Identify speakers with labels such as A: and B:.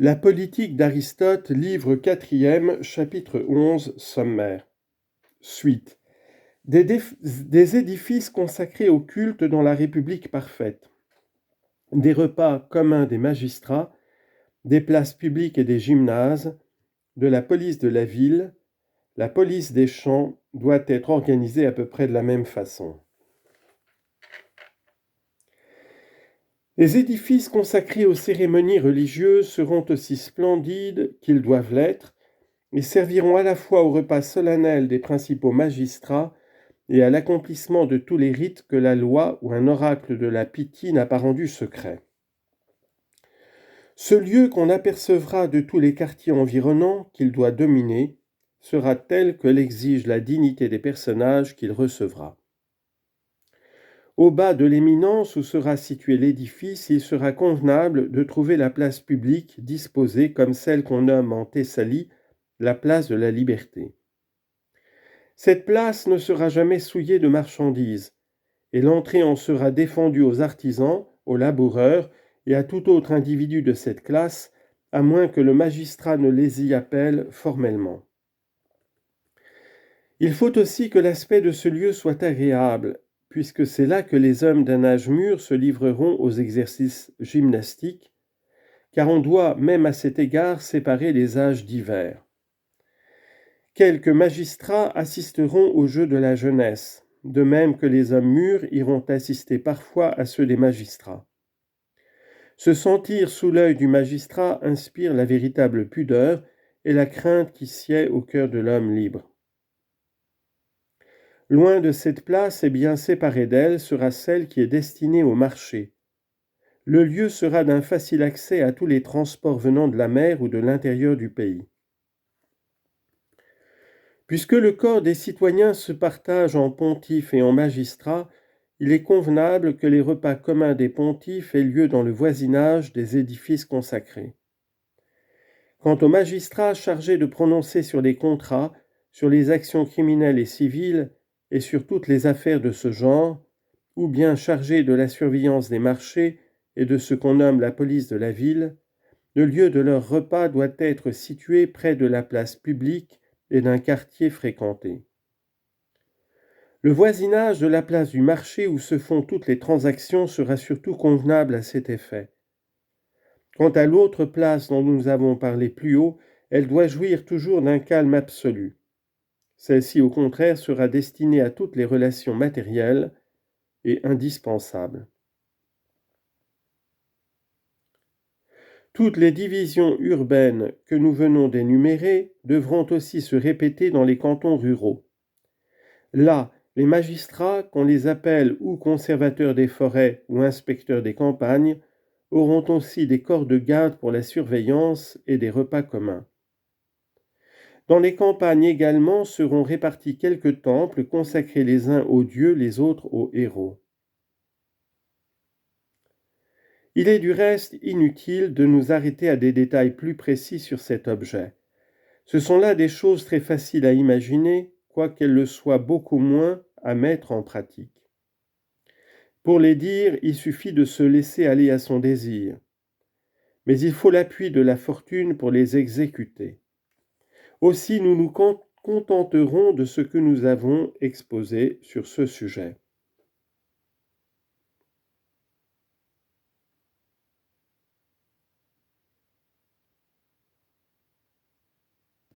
A: La politique d'Aristote, livre 4e, chapitre 11, sommaire. Suite. Des édifices consacrés au culte dans la République parfaite. Des repas communs des magistrats, des places publiques et des gymnases, de la police de la ville, la police des champs doit être organisée à peu près de la même façon. Les édifices consacrés aux cérémonies religieuses seront aussi splendides qu'ils doivent l'être et serviront à la fois au repas solennel des principaux magistrats et à l'accomplissement de tous les rites que la loi ou un oracle de la Pythie n'a pas rendus secrets. Ce lieu qu'on apercevra de tous les quartiers environnants qu'il doit dominer sera tel que l'exige la dignité des personnages qu'il recevra. Au bas de l'éminence où sera situé l'édifice, il sera convenable de trouver la place publique disposée comme celle qu'on nomme en Thessalie la place de la liberté. Cette place ne sera jamais souillée de marchandises, et l'entrée en sera défendue aux artisans, aux laboureurs et à tout autre individu de cette classe, à moins que le magistrat ne les y appelle formellement. Il faut aussi que l'aspect de ce lieu soit agréable, puisque c'est là que les hommes d'un âge mûr se livreront aux exercices gymnastiques, car on doit même à cet égard séparer les âges divers. Quelques magistrats assisteront aux jeux de la jeunesse, de même que les hommes mûrs iront assister parfois à ceux des magistrats. Se sentir sous l'œil du magistrat inspire la véritable pudeur et la crainte qui sied au cœur de l'homme libre. Loin de cette place et bien séparée d'elle sera celle qui est destinée au marché. Le lieu sera d'un facile accès à tous les transports venant de la mer ou de l'intérieur du pays. Puisque le corps des citoyens se partage en pontifes et en magistrats, il est convenable que les repas communs des pontifes aient lieu dans le voisinage des édifices consacrés. Quant aux magistrats chargés de prononcer sur les contrats, sur les actions criminelles et civiles, et sur toutes les affaires de ce genre, ou bien chargés de la surveillance des marchés et de ce qu'on nomme la police de la ville, le lieu de leur repas doit être situé près de la place publique et d'un quartier fréquenté. Le voisinage de la place du marché où se font toutes les transactions sera surtout convenable à cet effet. Quant à l'autre place dont nous avons parlé plus haut, elle doit jouir toujours d'un calme absolu. Celle-ci, au contraire, sera destinée à toutes les relations matérielles et indispensables. Toutes les divisions urbaines que nous venons d'énumérer devront aussi se répéter dans les cantons ruraux. Là, les magistrats, qu'on les appelle ou conservateurs des forêts ou inspecteurs des campagnes, auront aussi des corps de garde pour la surveillance et des repas communs. Dans les campagnes également seront répartis quelques temples consacrés les uns aux dieux, les autres aux héros. Il est du reste inutile de nous arrêter à des détails plus précis sur cet objet. Ce sont là des choses très faciles à imaginer, quoiqu'elles le soient beaucoup moins à mettre en pratique. Pour les dire, il suffit de se laisser aller à son désir. Mais il faut l'appui de la fortune pour les exécuter. Aussi, nous nous contenterons de ce que nous avons exposé sur ce sujet.